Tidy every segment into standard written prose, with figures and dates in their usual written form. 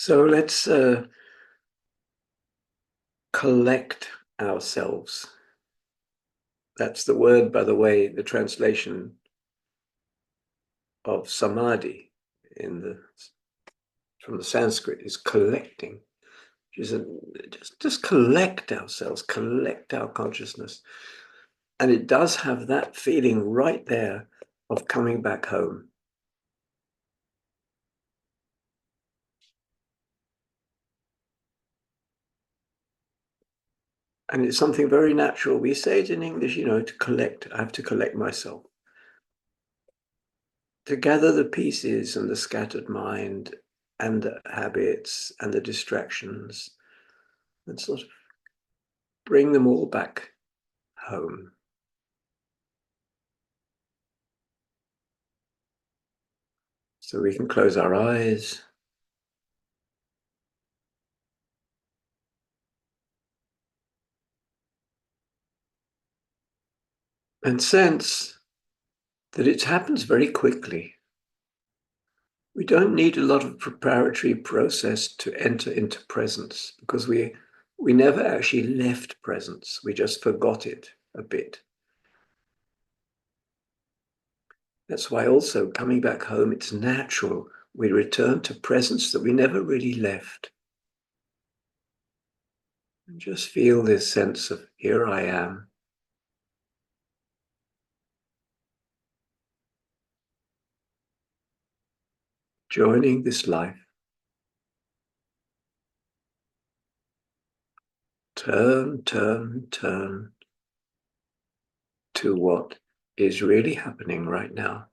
So let's collect ourselves. That's the word, by the way, the translation of samadhi from the Sanskrit is collecting. Just collect ourselves, collect our consciousness. And it does have that feeling right there of coming back home. And it's something very natural. We say it in English, to collect. I have to collect myself. To gather the pieces and the scattered mind and the habits and the distractions and sort of bring them all back home. So we can close our eyes and sense that it happens very quickly. We don't need a lot of preparatory process to enter into presence because we never actually left presence. We just forgot it a bit. That's why also coming back home, it's natural. We return to presence that we never really left. And just feel this sense of, here I am. Joining this life. Turn to what is really happening right now.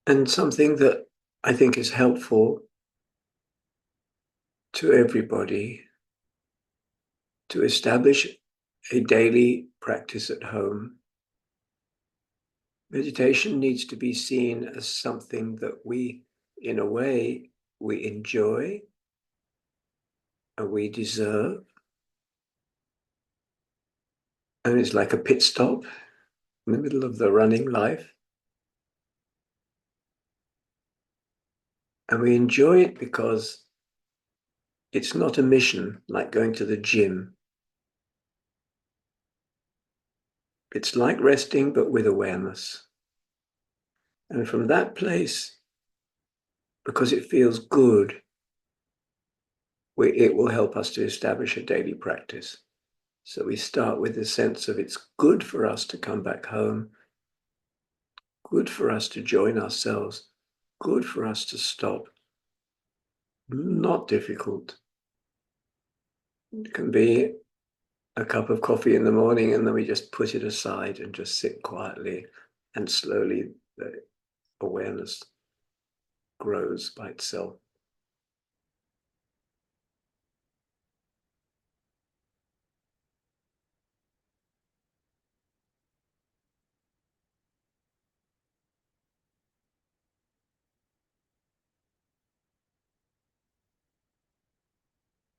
And something that I think is helpful to everybody to establish a daily practice at home. Meditation needs to be seen as something that we, in a way, we enjoy and we deserve. And it's like a pit stop in the middle of the running life. And we enjoy it because it's not a mission like going to the gym. It's like resting, but with awareness. And from that place, because it feels good, it will help us to establish a daily practice. So we start with the sense of it's good for us to come back home, good for us to join ourselves, good for us to stop. Not difficult. It can be a cup of coffee in the morning and then we just put it aside and just sit quietly, and slowly the awareness grows by itself.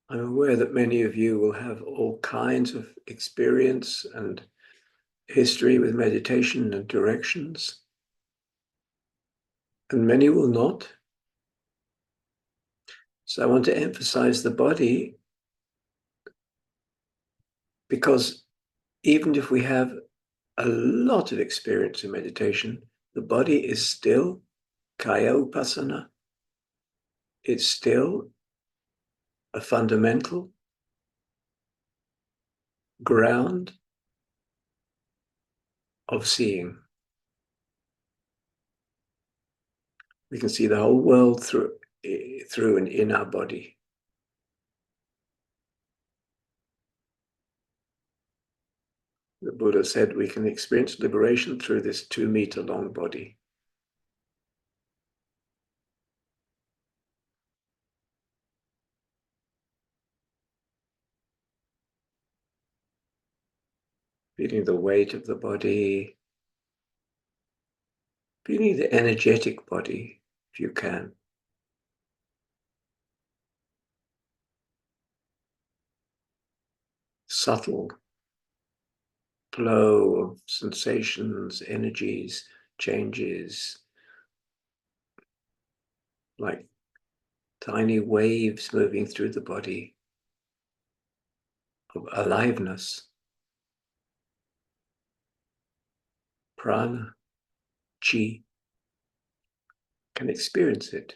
I'm aware that many of you will have all kinds of experience and history with meditation and directions, and many will not. So I want to emphasize the body, because even if we have a lot of experience in meditation, the body is still kaya upasana. It's still a fundamental ground of seeing. We can see the whole world through and in our body. The Buddha said we can experience liberation through this 2-meter long body. Feeling the weight of the body, feeling the energetic body, if you can. subtle flow of sensations, energies, changes, like tiny waves moving through the body of aliveness, prana, chi, can experience it.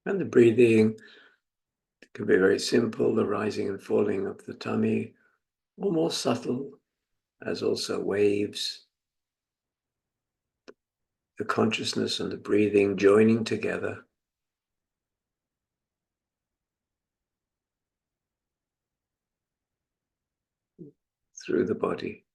And the breathing can be very simple, the rising and falling of the tummy, or more subtle, as also waves, the consciousness and the breathing joining together. Through the body.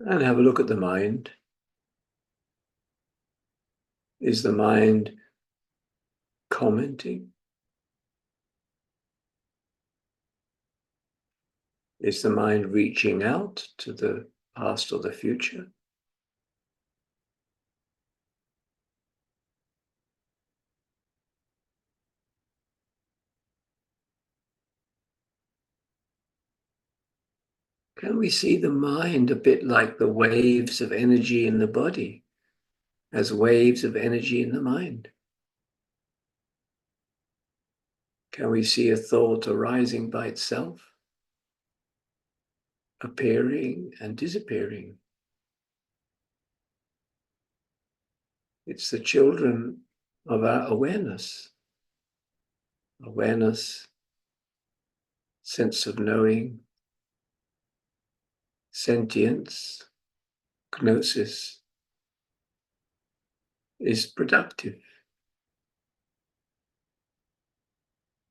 And have a look at the mind. Is the mind commenting? Is the mind reaching out to the past or the future? Can we see the mind a bit like the waves of energy in the body, as waves of energy in the mind? Can we see a thought arising by itself, appearing and disappearing? It's the children of our awareness. Awareness, sense of knowing, sentience, gnosis is productive.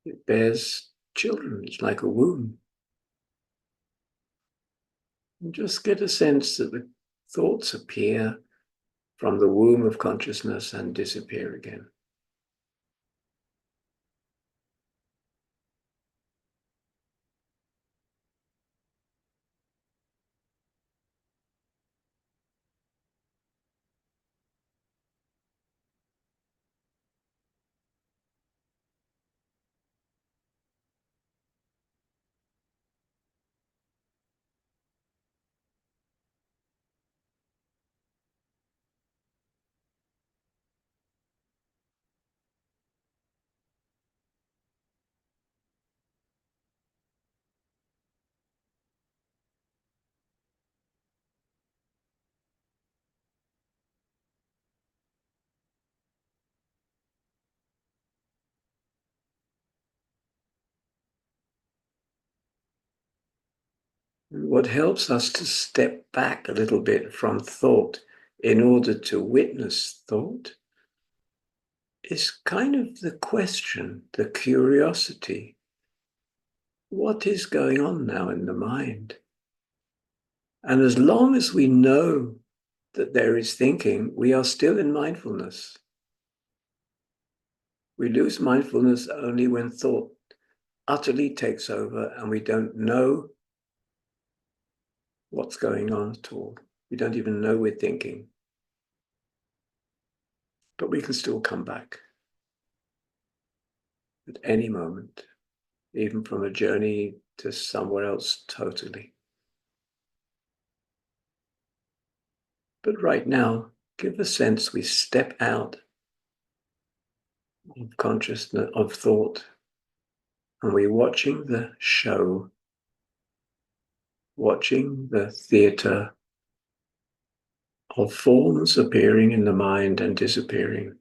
It bears children. It's like a womb. And just get a sense that the thoughts appear from the womb of consciousness and disappear again. What helps us to step back a little bit from thought in order to witness thought is kind of the question, the curiosity. What is going on now in the mind? And as long as we know that there is thinking, we are still in mindfulness. We lose mindfulness only when thought utterly takes over and we don't know what's going on at all. We don't even know we're thinking. But we can still come back at any moment, even from a journey to somewhere else totally. But right now, give a sense we step out of consciousness, of thought, and we're watching the show, watching the theater of forms appearing in the mind and disappearing.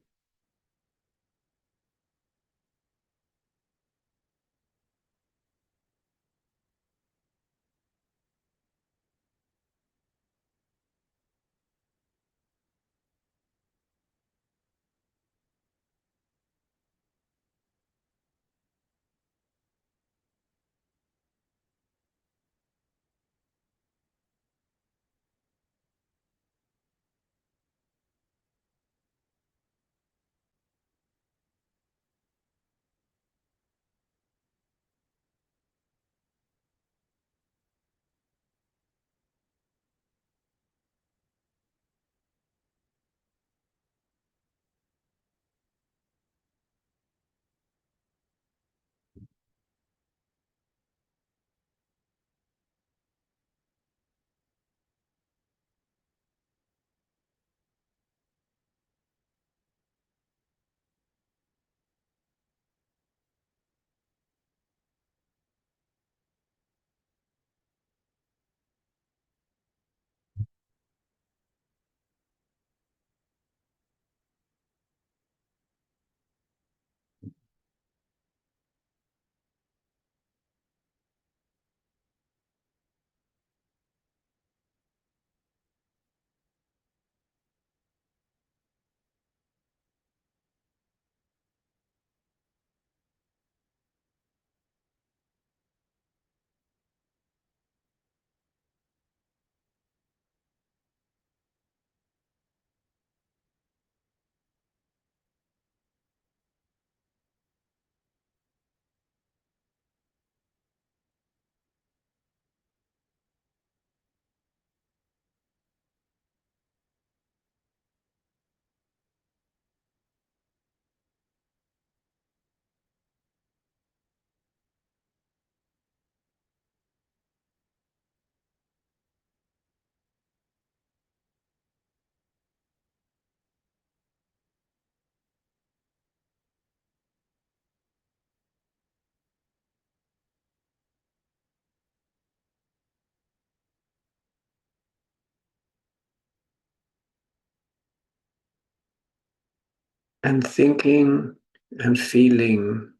And thinking and feeling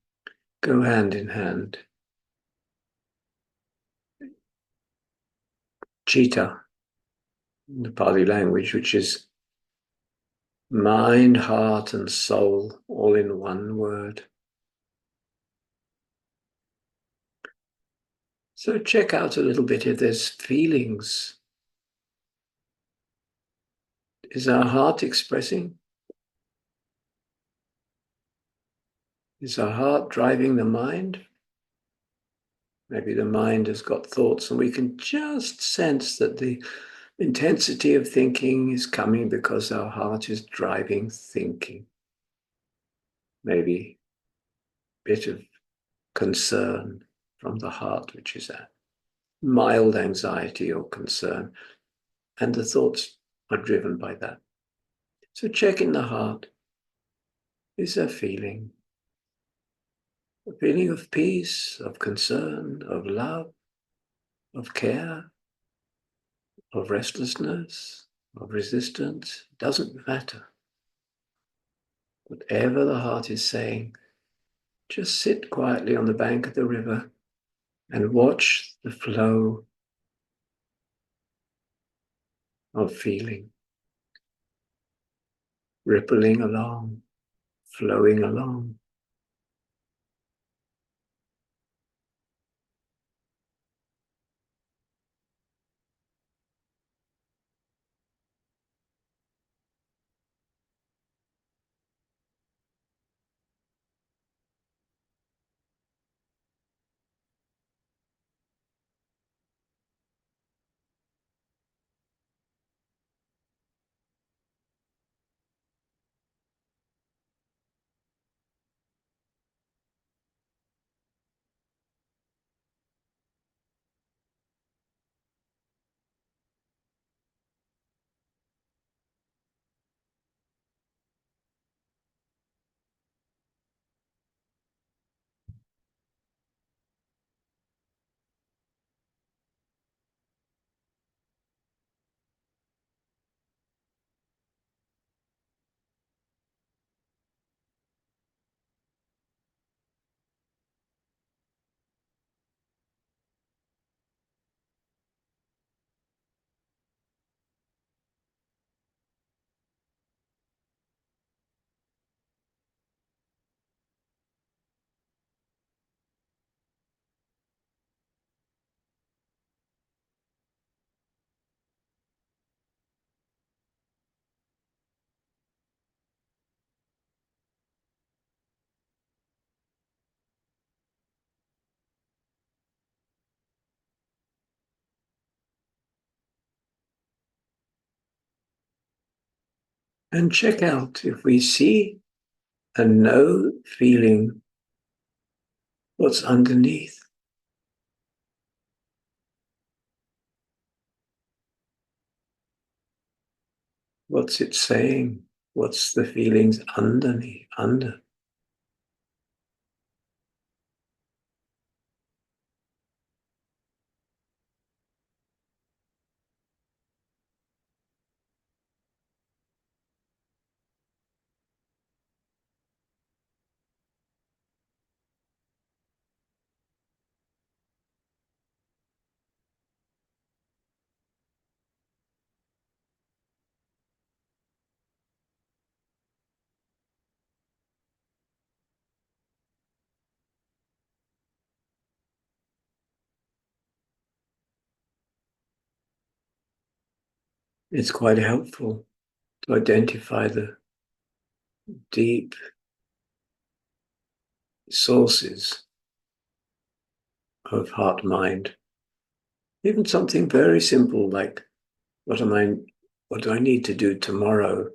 go hand in hand. Chitta, in the Pali language, which is mind, heart, and soul, all in one word. So check out a little bit if there's feelings. Is our heart expressing? Is our heart driving the mind? Maybe the mind has got thoughts and we can just sense that the intensity of thinking is coming because our heart is driving thinking. Maybe a bit of concern from the heart, which is a mild anxiety or concern, and the thoughts are driven by that. So check in the heart. Is there feeling? A feeling of peace, of concern, of love, of care, of restlessness, of resistance? It doesn't matter. Whatever the heart is saying, just sit quietly on the bank of the river and watch the flow of feeling, rippling along, flowing along. And check out if we see and know feeling what's underneath. What's it saying? What's the feelings underneath, under? It's quite helpful to identify the deep sources of heart mind. Even something very simple like what do I need to do tomorrow?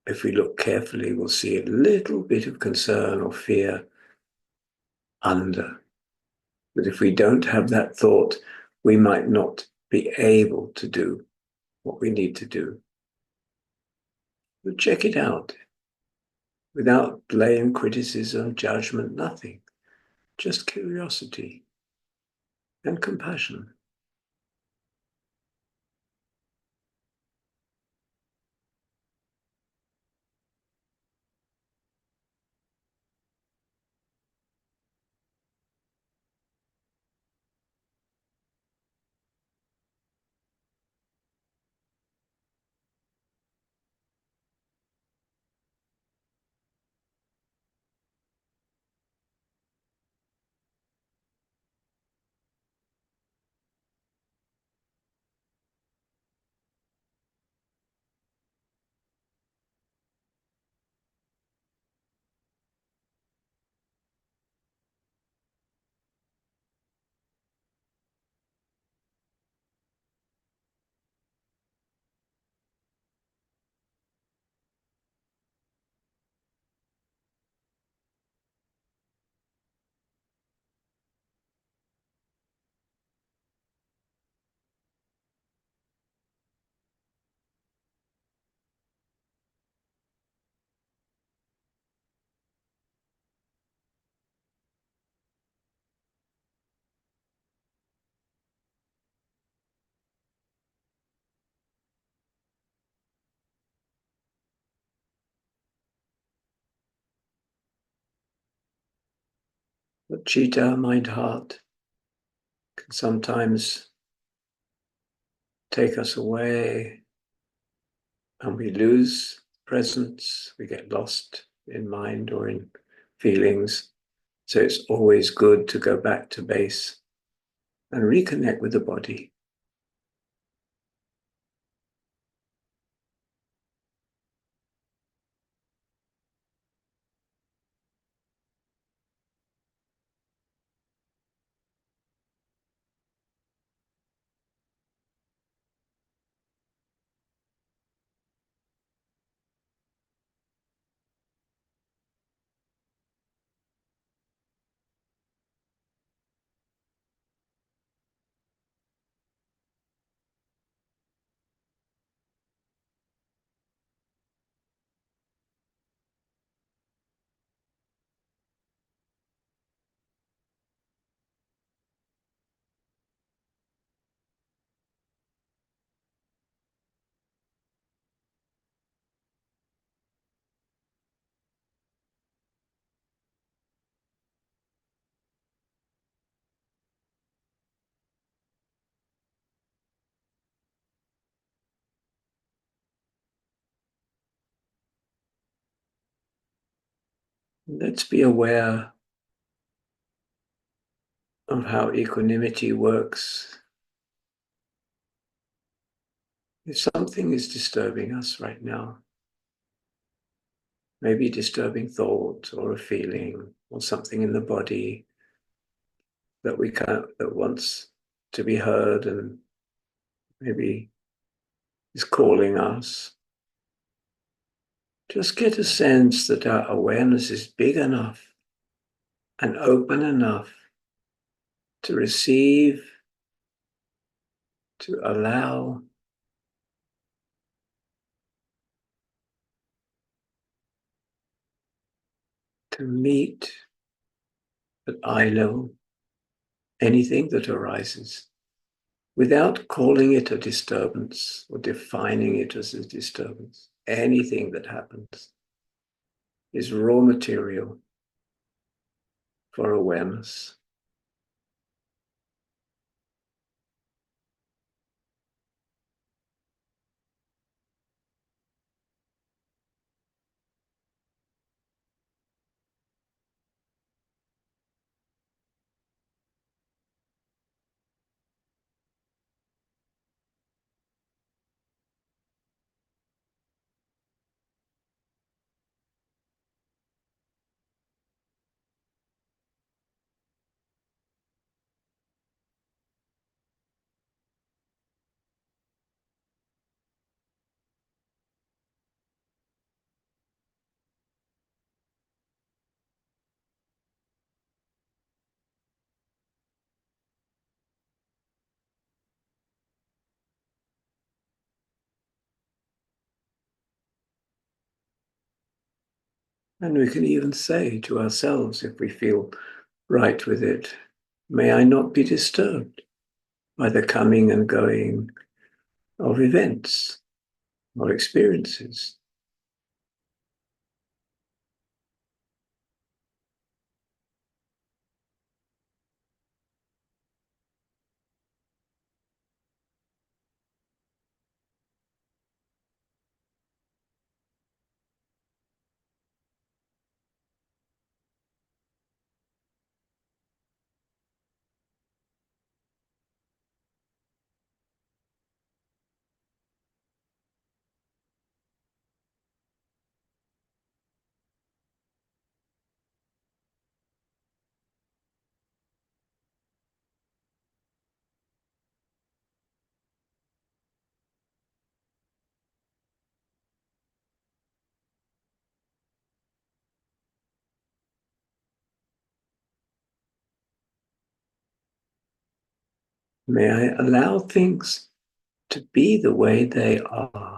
If we look carefully, we'll see a little bit of concern or fear under. But if we don't have that thought, we might not be able to do what we need to do. But check it out without blame, criticism, judgment, nothing. Just curiosity and compassion. But chitta, mind, heart, can sometimes take us away, and we lose presence, we get lost in mind or in feelings. So it's always good to go back to base and reconnect with the body. Let's be aware of how equanimity works. If something is disturbing us right now, maybe a disturbing thought or a feeling or something in the body that that wants to be heard and maybe is calling us, just get a sense that our awareness is big enough and open enough to receive, to allow, to meet at eye level anything that arises without calling it a disturbance or defining it as a disturbance. Anything that happens is raw material for awareness. And we can even say to ourselves, if we feel right with it, may I not be disturbed by the coming and going of events or experiences. May I allow things to be the way they are.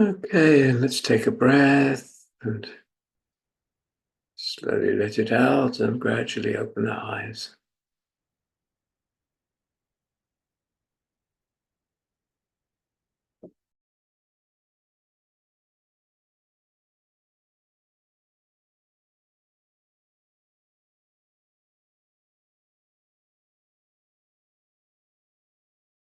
Okay, and let's take a breath and slowly let it out and gradually open the eyes.